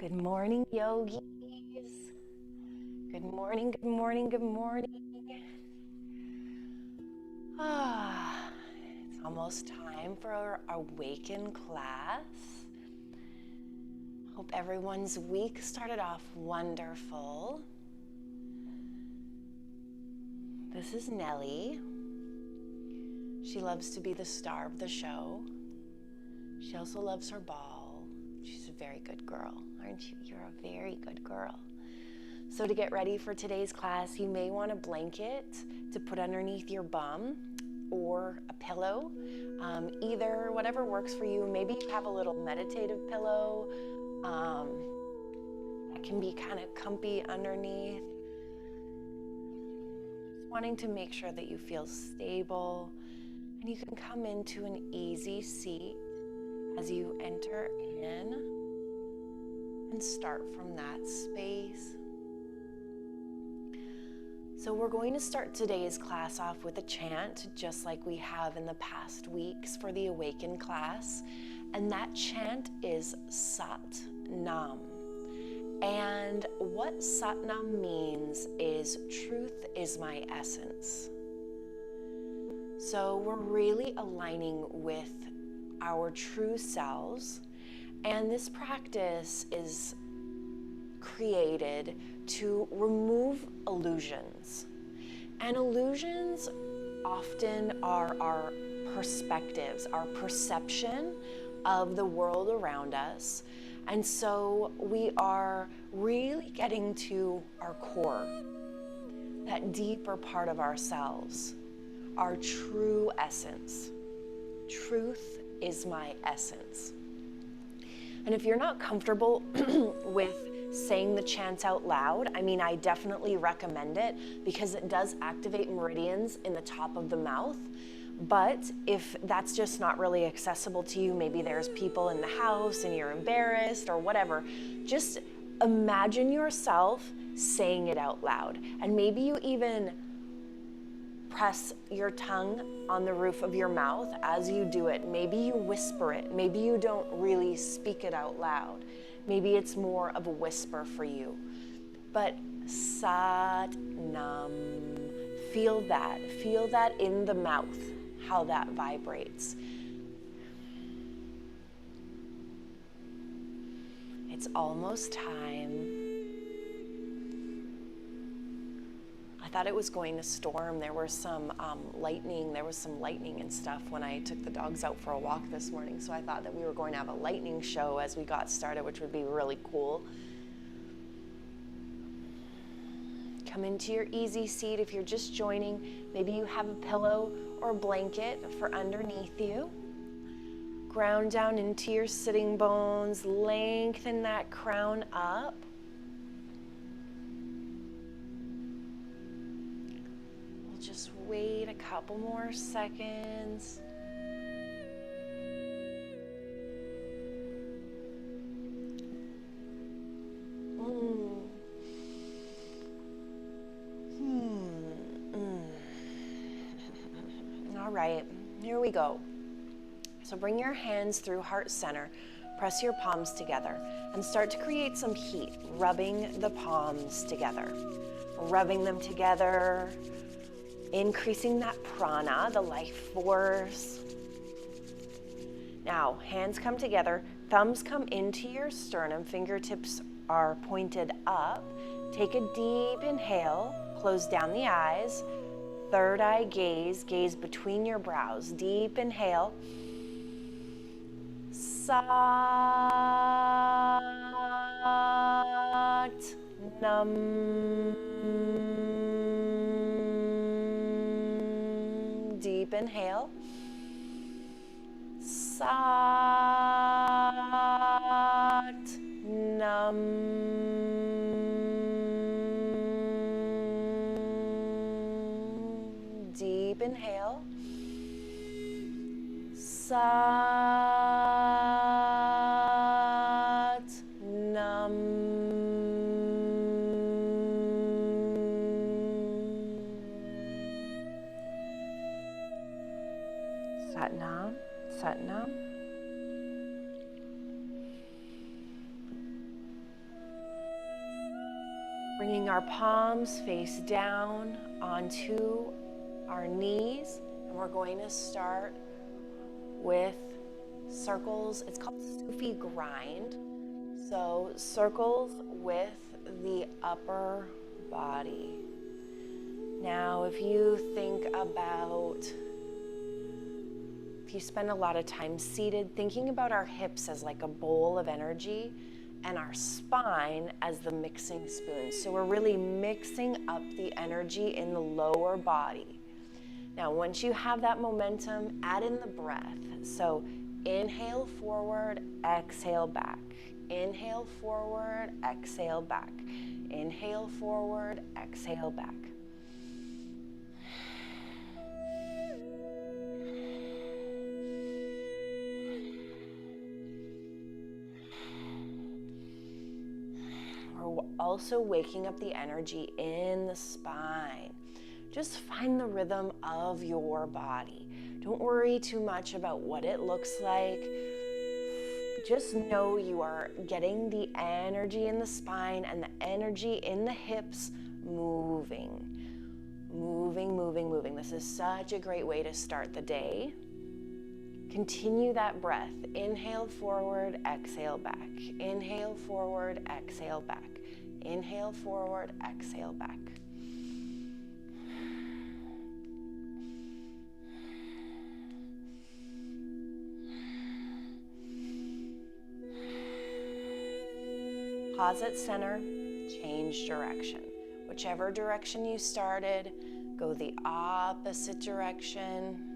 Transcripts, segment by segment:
Good morning, yogis. Good morning, good morning, good morning. It's almost time for our Awaken class. Hope everyone's week started off wonderful. This is Nellie. She loves to be the star of the show. She also loves her ball. She's a very good girl, aren't you? You're a very good girl. So to get ready for today's class, you may want a blanket to put underneath your bum or a pillow, either, whatever works for you. Maybe you have a little meditative pillow that can be kind of comfy underneath. Just wanting to make sure that you feel stable, and you can come into an easy seat as you enter in and start from that space. So we're going to start today's class off with a chant, just like we have in the past weeks for the Awaken class. And that chant is Sat Nam. And what Sat Nam means is truth is my essence. So we're really aligning with our true selves. And this practice is created to remove illusions. And illusions often are our perspectives, our perception of the world around us. And so we are really getting to our core, that deeper part of ourselves, our true essence. Truth is my essence. And if you're not comfortable with saying the chants out loud, I definitely recommend it because it does activate meridians in the top of the mouth. But if that's just not really accessible to you, maybe there's people in the house and you're embarrassed or whatever, just imagine yourself saying it out loud. And maybe you even press your tongue on the roof of your mouth as you do it. Maybe you whisper it. Maybe you don't really speak it out loud. Maybe it's more of a whisper for you. But Sat Nam, feel that in the mouth, how that vibrates. It's almost time. I thought it was going to storm. There was some lightning. There was some lightning and stuff when I took the dogs out for a walk this morning. So I thought that we were going to have a lightning show as we got started, which would be really cool. Come into your easy seat. If you're just joining, maybe you have a pillow or a blanket for underneath you. Ground down into your sitting bones. Lengthen that crown up. Just wait a couple more seconds. All right, here we go. So bring your hands through heart center. Press your palms together and start to create some heat, rubbing the palms together. Rubbing them together. Increasing that prana, the life force. Now, hands come together, thumbs come into your sternum, fingertips are pointed up. Take a deep inhale, close down the eyes. Third eye gaze, gaze between your brows. Deep inhale. Sat Nam. Deep inhale. Sat Nam. Deep inhale. Sat Nam. Sat Nam, Sat Nam. Bringing our palms face down onto our knees. And we're going to start with circles. It's called Sufi grind. So circles with the upper body. Now, if you think about, if you spend a lot of time seated, thinking about our hips as like a bowl of energy and our spine as the mixing spoon. So we're really mixing up the energy in the lower body. Now, once you have that momentum, add in the breath. So inhale forward, exhale back. Inhale forward, exhale back. Inhale forward, exhale back. We're also waking up the energy in the spine. Just find the rhythm of your body. Don't worry too much about what it looks like. Just know you are getting the energy in the spine and the energy in the hips moving. Moving, moving, moving. This is such a great way to start the day. Continue that breath. Inhale forward, exhale back. Inhale forward, exhale back. Inhale forward, exhale back. Pause at center, change direction. Whichever direction you started, go the opposite direction.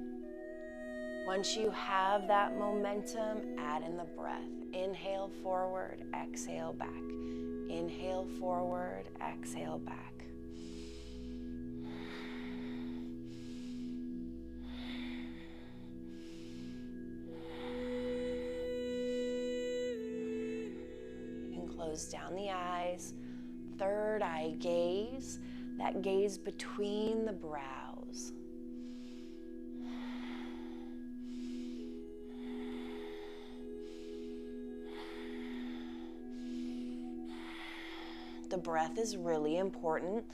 Once you have that momentum, add in the breath. Inhale forward, exhale back. Inhale forward, exhale back. Close down the eyes, third eye gaze, that gaze between the brows. The breath is really important.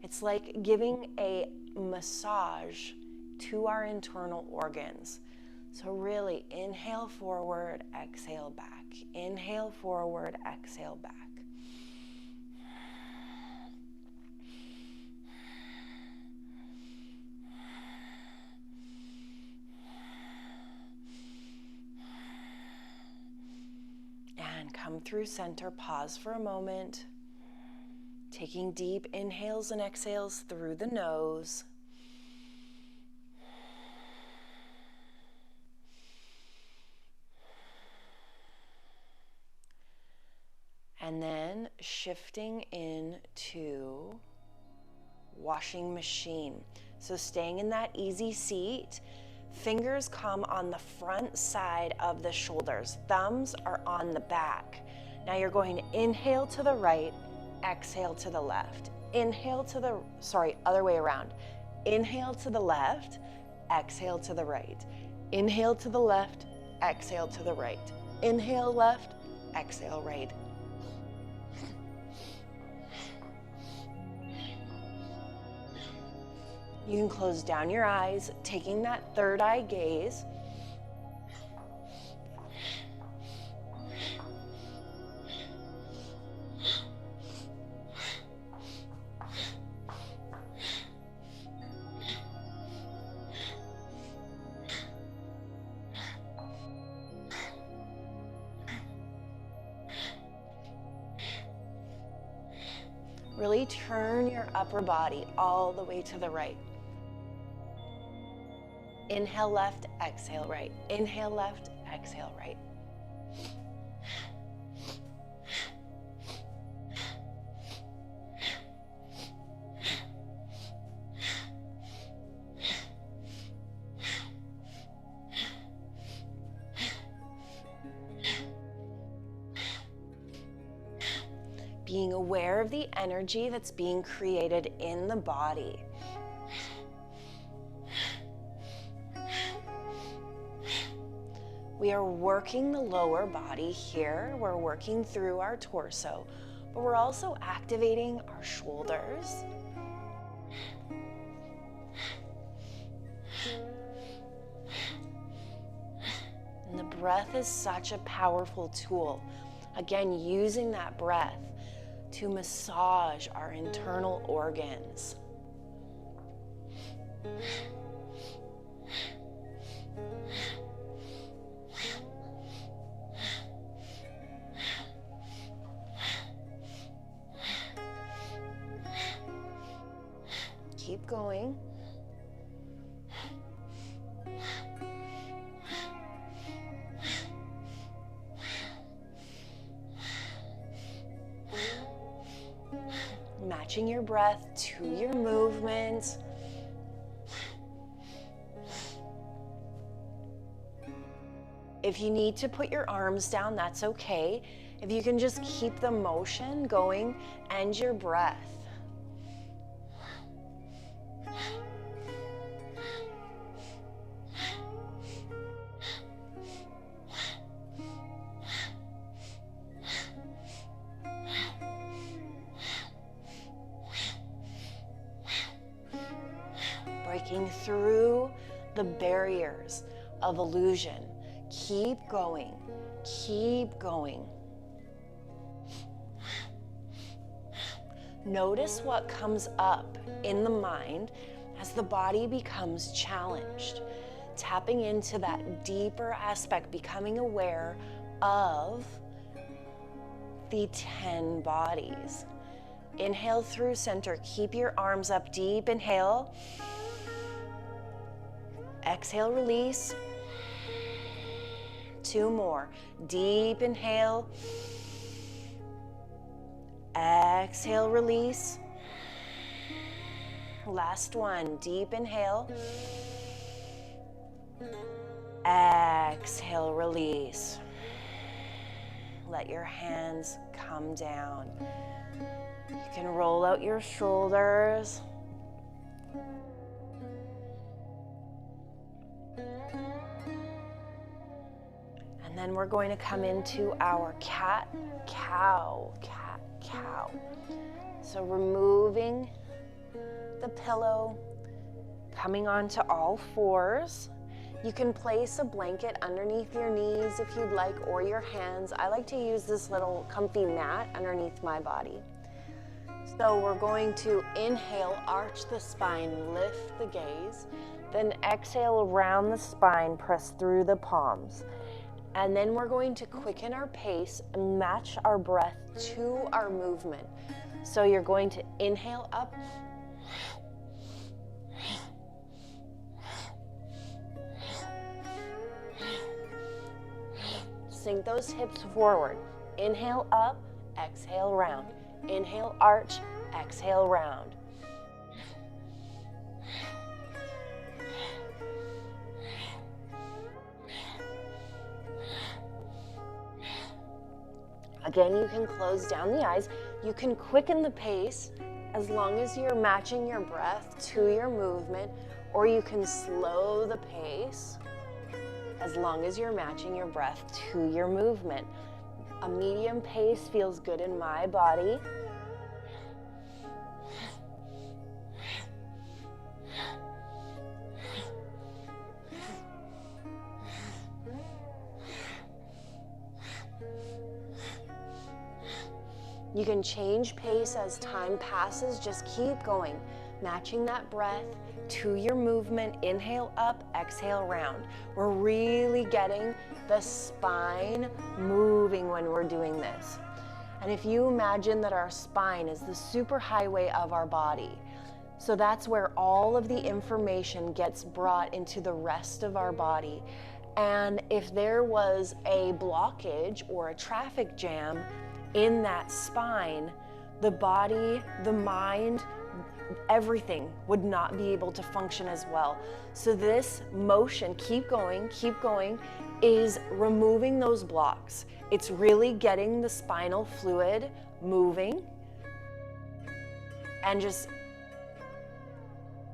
It's like giving a massage to our internal organs. So really inhale forward, exhale back. Inhale forward, exhale back. And come through center, pause for a moment. Taking deep inhales and exhales through the nose. And then shifting into washing machine. So staying in that easy seat, fingers come on the front side of the shoulders. Thumbs are on the back. Now you're going to inhale to the right, exhale to the left. Inhale to the, other way around. Inhale to the left, exhale to the right. Inhale to the left, exhale to the right. Inhale left, exhale right. You can close down your eyes, taking that third eye gaze. Really turn your upper body all the way to the right. Inhale left, exhale right. Inhale left, exhale right. Being aware of the energy that's being created in the body. We are working the lower body here. We're working through our torso, but we're also activating our shoulders. And the breath is such a powerful tool. Again, using that breath to massage our internal organs. Keep going. Matching your breath to your movement. If you need to put your arms down, that's okay. If you can just keep the motion going and your breath. Breaking through the barriers of illusion. Keep going. Keep going. Notice what comes up in the mind as the body becomes challenged. Tapping into that deeper aspect, becoming aware of the 10 bodies. Inhale through center. Keep your arms up deep. Inhale. Exhale, release. 2 more. Deep inhale. Exhale, release. Last one. Deep inhale. Exhale, release. Let your hands come down. You can roll out your shoulders. And then we're going to come into our cat, cow, cat, cow. So removing the pillow, coming onto all fours. You can place a blanket underneath your knees if you'd like, or your hands. I like to use this little comfy mat underneath my body. So we're going to inhale, arch the spine, lift the gaze. Then exhale around the spine, press through the palms. And then we're going to quicken our pace and match our breath to our movement. So you're going to inhale up. Sink those hips forward. Inhale up, exhale round. Inhale, arch, exhale, round. Again, you can close down the eyes. You can quicken the pace as long as you're matching your breath to your movement, or you can slow the pace as long as you're matching your breath to your movement. A medium pace feels good in my body. You can change pace as time passes. Just keep going, matching that breath to your movement. Inhale up, exhale round. We're really getting the spine moving when we're doing this. And if you imagine that our spine is the superhighway of our body, so that's where all of the information gets brought into the rest of our body. And if there was a blockage or a traffic jam in that spine, the body, the mind, everything would not be able to function as well. So this motion, keep going, is removing those blocks. It's really getting the spinal fluid moving and just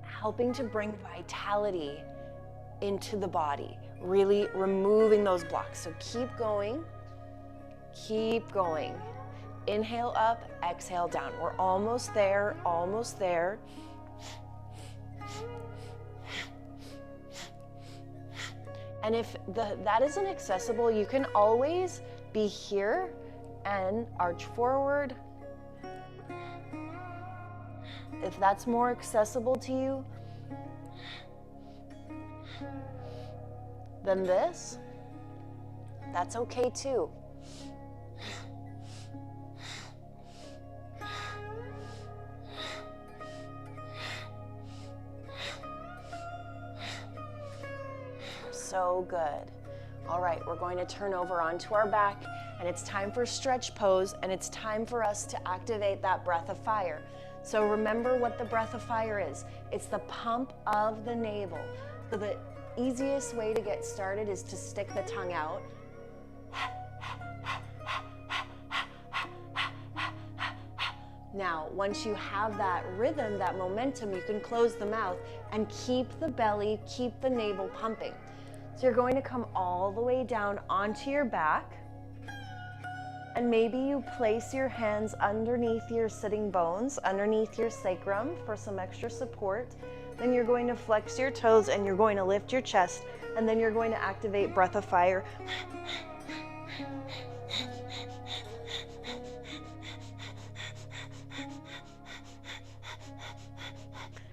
helping to bring vitality into the body, really removing those blocks. So keep going. Inhale up, exhale down. We're almost there, almost there. And if that isn't accessible, you can always be here and arch forward. If that's more accessible to you than this, that's okay too. So good. All right, we're going to turn over onto our back, and it's time for stretch pose, and it's time for us to activate that breath of fire. So remember what the breath of fire is. It's the pump of the navel. So the easiest way to get started is to stick the tongue out. Now, once you have that rhythm, that momentum, you can close the mouth and keep the belly, keep the navel pumping. So you're going to come all the way down onto your back, and maybe you place your hands underneath your sitting bones, underneath your sacrum for some extra support. Then you're going to flex your toes and you're going to lift your chest, and then you're going to activate breath of fire.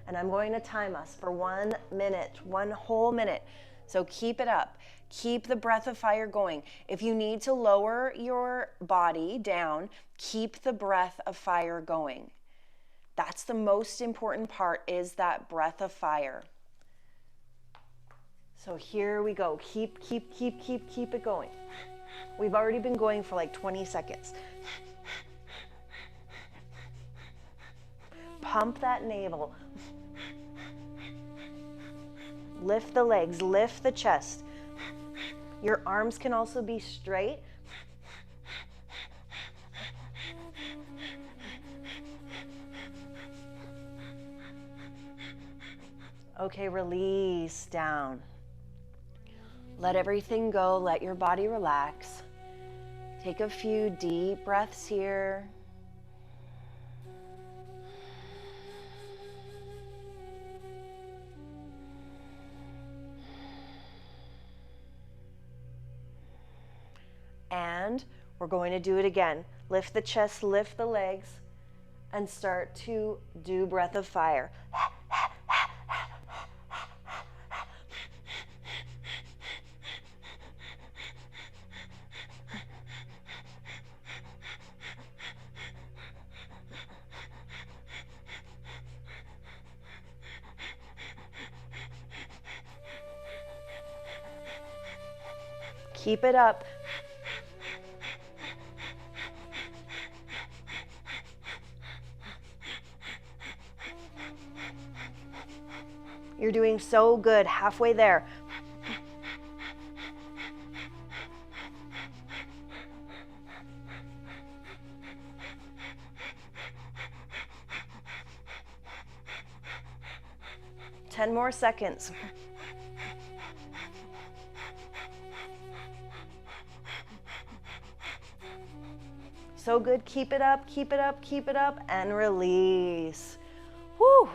And I'm going to time us for 1 minute, 1 whole minute. So keep it up. Keep the breath of fire going. If you need to lower your body down, keep the breath of fire going. That's the most important part, is that breath of fire. So here we go. Keep it going. We've already been going for like 20 seconds. Pump that navel. Lift the legs, lift the chest. Your arms can also be straight. Okay, release down. Let everything go, let your body relax. Take a few deep breaths here. And we're going to do it again. Lift the chest, lift the legs, and start to do breath of fire. Keep it up. You're doing so good, halfway there. Ten more seconds. So good, keep it up, keep it up, keep it up, and release. Whew.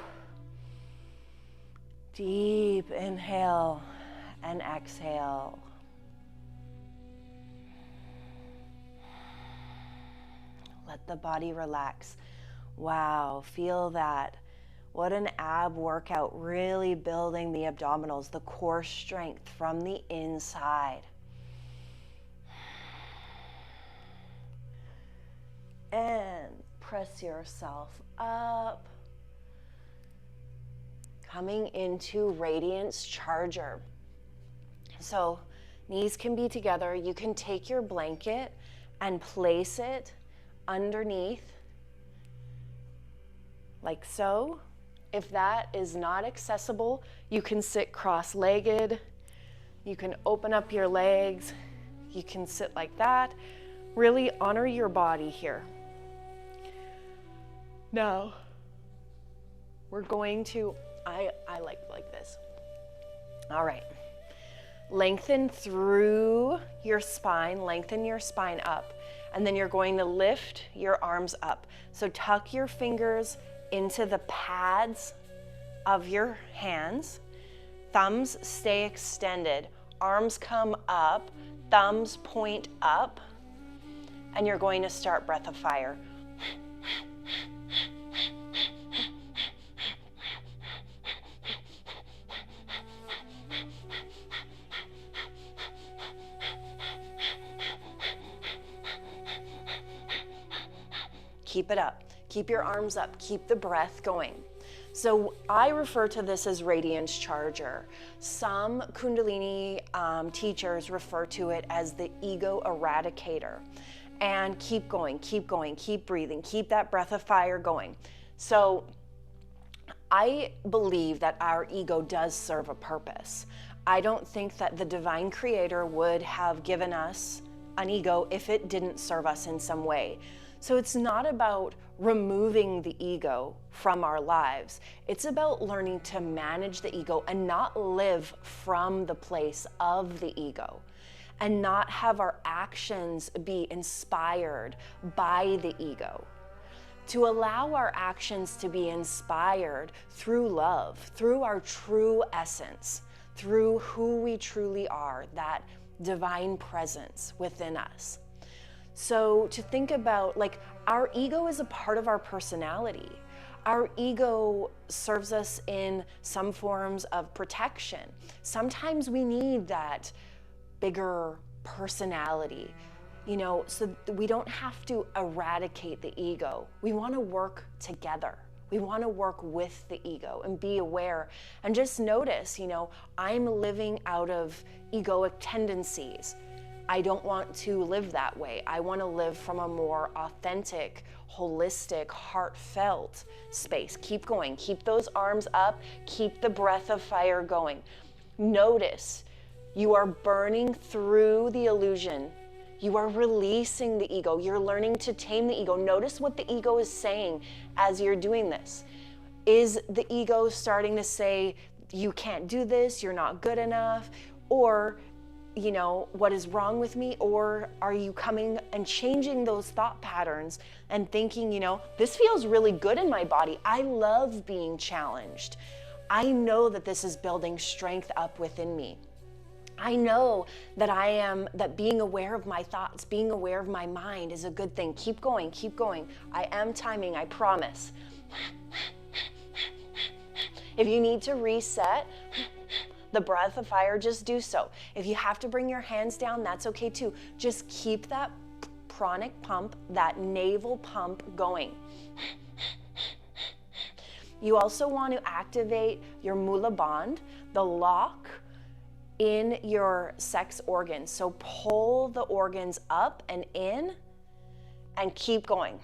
Deep inhale and exhale. Let the body relax. Wow, feel that. What an ab workout, really building the abdominals, the core strength from the inside. And press yourself up. Coming into radiance charger. So knees can be together. You can take your blanket and place it underneath, like so. If that is not accessible, you can sit cross-legged. You can open up your legs. You can sit like that. Really honor your body here. Now, we're going to, I like this. All right. Lengthen through your spine, lengthen your spine up. and then you're going to lift your arms up. So tuck your fingers into the pads of your hands. Thumbs stay extended. Arms come up, thumbs point up, and you're going to start breath of fire. Keep it up. Keep your arms up. Keep the breath going. So I refer to this as radiance charger. Some Kundalini teachers refer to it as the ego eradicator. And keep going, keep going, keep breathing, keep that breath of fire going. So I believe that our ego does serve a purpose. I don't think that the divine creator would have given us an ego if it didn't serve us in some way. So it's not about removing the ego from our lives. It's about learning to manage the ego and not live from the place of the ego, and not have our actions be inspired by the ego. To allow our actions to be inspired through love, through our true essence, through who we truly are, that divine presence within us. So to think about, like, our ego is a part of our personality. Our ego serves us in some forms of protection. Sometimes we need that bigger personality, you know, so we don't have to eradicate the ego. We want to work together. We want to work with the ego and be aware and just notice, you know, I'm living out of egoic tendencies. I don't want to live that way. I want to live from a more authentic, holistic, heartfelt space. Keep going. Keep those arms up. Keep the breath of fire going. Notice you are burning through the illusion. You are releasing the ego. You're learning to tame the ego. Notice what the ego is saying as you're doing this. Is the ego starting to say, you can't do this, you're not good enough, or, you know, what is wrong with me? Or are you coming and changing those thought patterns and thinking, you know, this feels really good in my body. I love being challenged. I know that this is building strength up within me. I know that that being aware of my thoughts, being aware of my mind is a good thing. Keep going, keep going. I am timing, I promise. If you need to reset the breath of fire, just do so. If you have to bring your hands down, that's okay too. Just keep that pranic pump, that navel pump going. You also want to activate your Mula Bandh, the lock in your sex organs. So pull the organs up and in and keep going.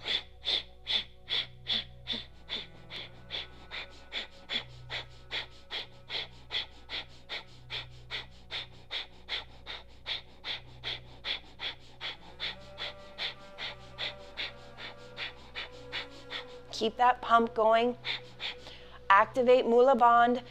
Keep that pump going. Activate Mula Bandh.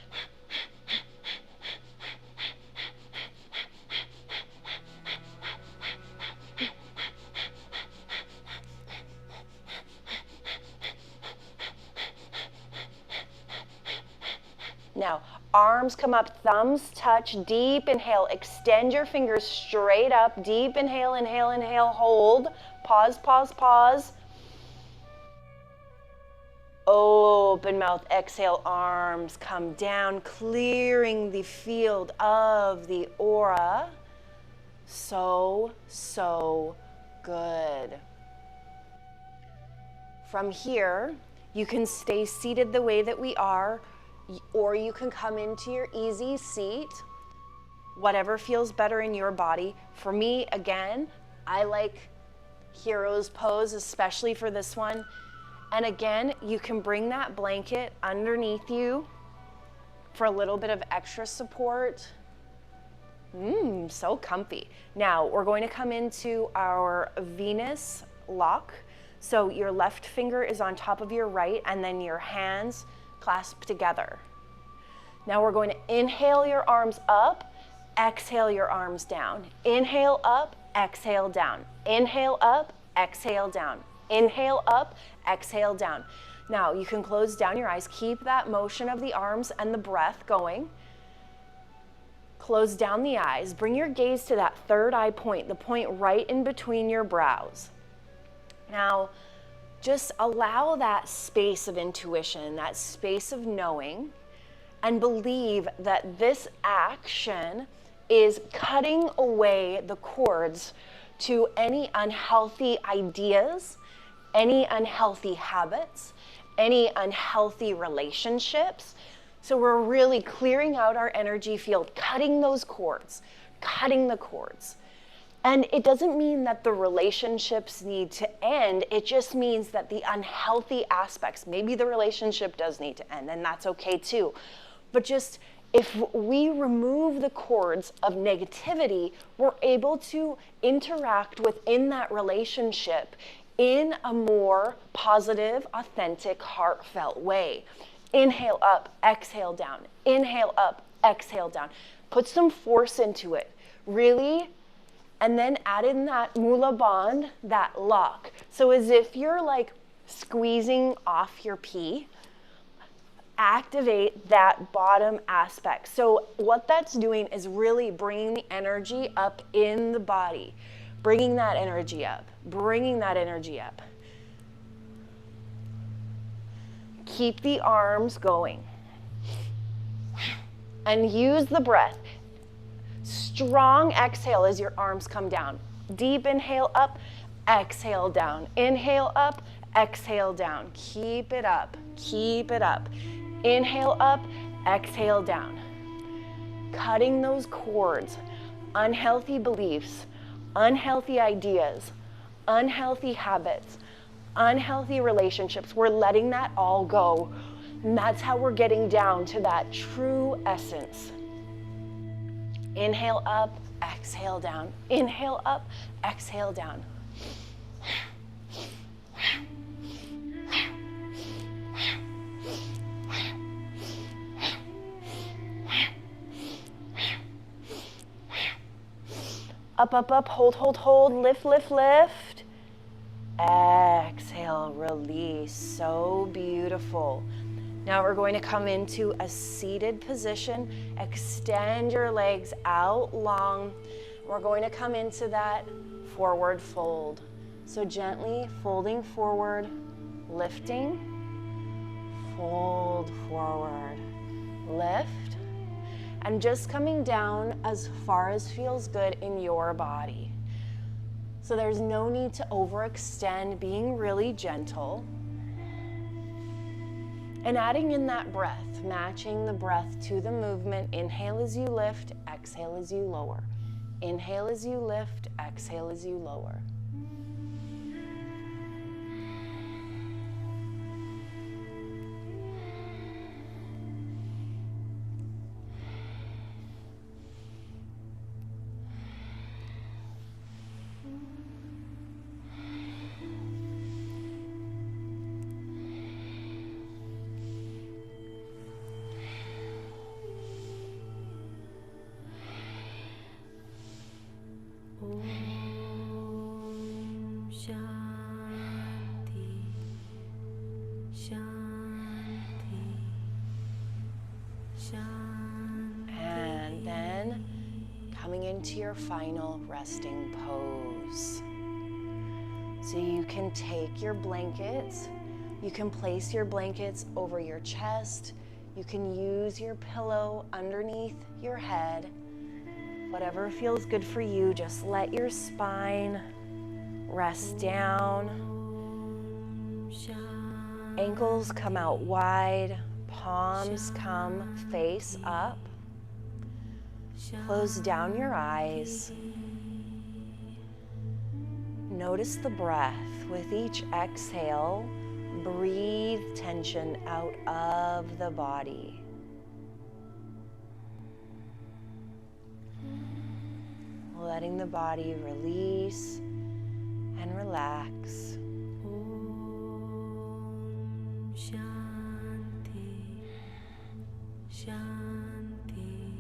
Now, arms come up, thumbs touch, deep inhale, extend your fingers straight up, deep inhale, inhale, inhale, hold, pause, pause, pause. Open mouth, exhale, arms come down, clearing the field of the aura. So good. From here, you can stay seated the way that we are, or you can come into your easy seat, whatever feels better in your body. For me, again, I like hero's pose, especially for this one. And again, you can bring that blanket underneath you for a little bit of extra support. So comfy. Now, we're going to come into our Venus lock. So your left finger is on top of your right, and then your hands clasp together. Now we're going to inhale your arms up, exhale your arms down. Inhale up, exhale down. Inhale up, exhale down. Inhale up, exhale down. Now you can close down your eyes. Keep that motion of the arms and the breath going. Close down the eyes. Bring your gaze to that third eye point, the point right in between your brows. Now, just allow that space of intuition, that space of knowing, and believe that this action is cutting away the cords to any unhealthy ideas, any unhealthy habits, any unhealthy relationships. So we're really clearing out our energy field, cutting those cords, cutting the cords. And it doesn't mean that the relationships need to end. It just means that the unhealthy aspects, maybe the relationship does need to end, and that's okay too. But just if we remove the cords of negativity, we're able to interact within that relationship in a more positive, authentic, heartfelt way. Inhale up, exhale down. Inhale up, exhale down. Put some force into it, really. And then add in that mula bond, that lock. So as if you're like squeezing off your pee, activate that bottom aspect. So what that's doing is really bringing the energy up in the body, bringing that energy up, bringing that energy up. Keep the arms going. And use the breath. Strong exhale as your arms come down. Deep inhale up, exhale down. Inhale up, exhale down. Keep it up, keep it up. Inhale up, exhale down. Cutting those cords, unhealthy beliefs, unhealthy ideas, unhealthy habits, unhealthy relationships. We're letting that all go. And that's how we're getting down to that true essence. Inhale up, exhale down. Inhale up, exhale down. Up, up, up, hold, hold, hold, lift, lift, lift. Exhale, release. So beautiful. Now we're going to come into a seated position. Extend your legs out long. We're going to come into that forward fold. So gently folding forward, lifting, fold forward, lift, and just coming down as far as feels good in your body. So there's no need to overextend, being really gentle. And adding in that breath, matching the breath to the movement. Inhale as you lift, exhale as you lower. Inhale as you lift, exhale as you lower. And then coming into your final resting pose. So you can take your blankets, you can place your blankets over your chest, you can use your pillow underneath your head. Whatever feels good for you, just let your spine rest down. Ankles come out wide, palms come face up. Close down your eyes. Notice the breath. With each exhale, breathe tension out of the body. Letting the body release and relax. Shanti, Shanti,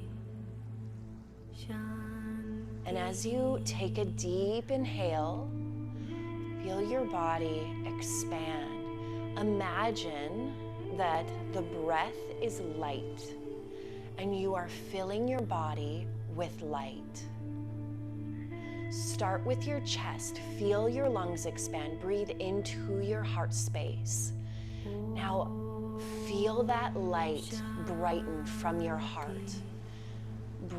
Shanti. And as you take a deep inhale, Feel your body expand. Imagine that the breath is light and you are filling your body with light. Start with your chest. Feel your lungs expand. Breathe into your heart space. Now, feel that light brighten from your heart.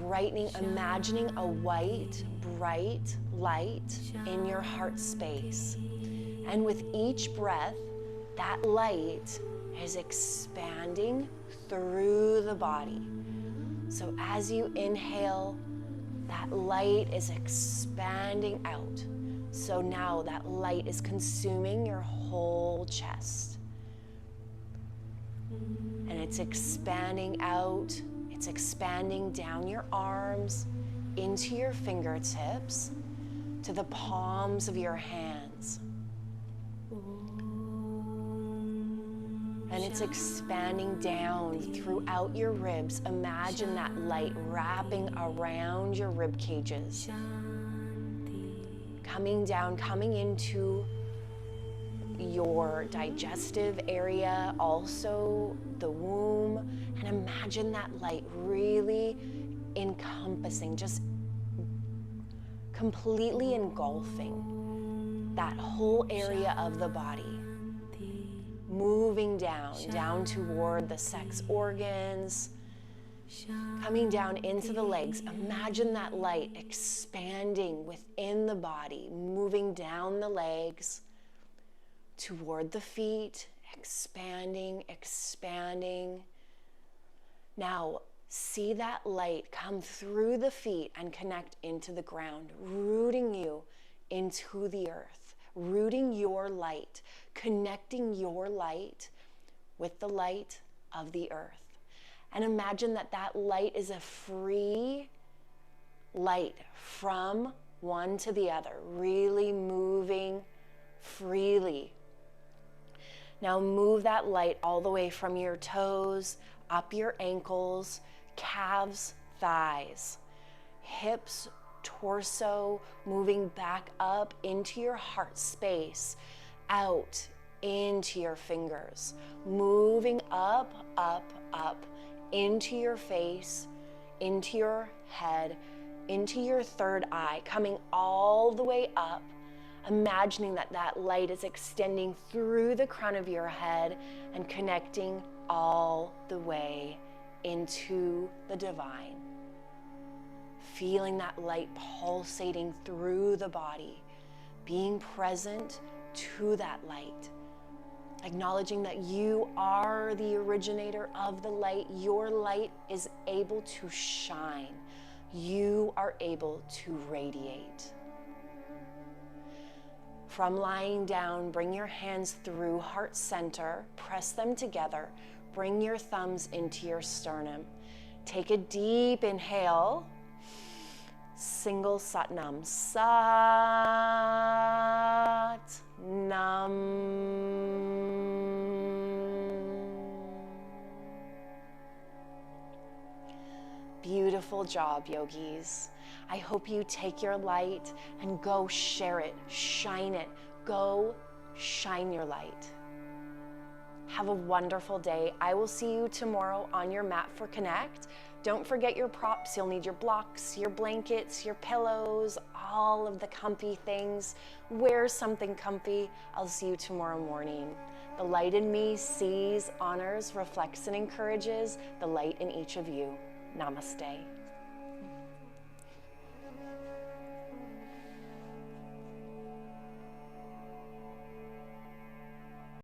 Brightening, imagining a white, bright light in your heart space. And with each breath, that light is expanding through the body. So as you inhale, that light is expanding out. So now that light is consuming your whole chest. And it's expanding out. It's expanding down your arms, into your fingertips, to the palms of your hands. And it's expanding down throughout your ribs. Imagine that light wrapping around your rib cages. Coming down, coming into your digestive area, also the womb. And imagine that light really encompassing, just completely engulfing that whole area of the body. Moving down toward the sex organs, coming down into the legs. Imagine that light expanding within the body, moving down the legs toward the feet, expanding, expanding. Now, see that light come through the feet and connect into the ground, rooting you into the earth, rooting your light, connecting your light with the light of the earth. And imagine that that light is a free light from one to the other, really moving freely. Now move that light all the way from your toes, up your ankles, calves, thighs, hips, torso, moving back up into your heart space, out into your fingers, moving up, up, up, into your face, into your head, into your third eye, coming all the way up, imagining that that light is extending through the crown of your head and connecting all the way into the divine. Feeling that light pulsating through the body, being present to that light, acknowledging that you are the originator of the light. Your light is able to shine. You are able to radiate. From lying down, bring your hands through heart center, press them together, bring your thumbs into your sternum. Take a deep inhale, single Satnam, Sat Nam. Beautiful job, yogis. I hope you take your light and go share it, shine it. Go shine your light. Have a wonderful day. I will see you tomorrow on your mat for Connect. Don't forget your props. You'll need your blocks, your blankets, your pillows, all of the comfy things. Wear something comfy. I'll see you tomorrow morning. The light in me sees, honors, reflects, and encourages the light in each of you. Namaste.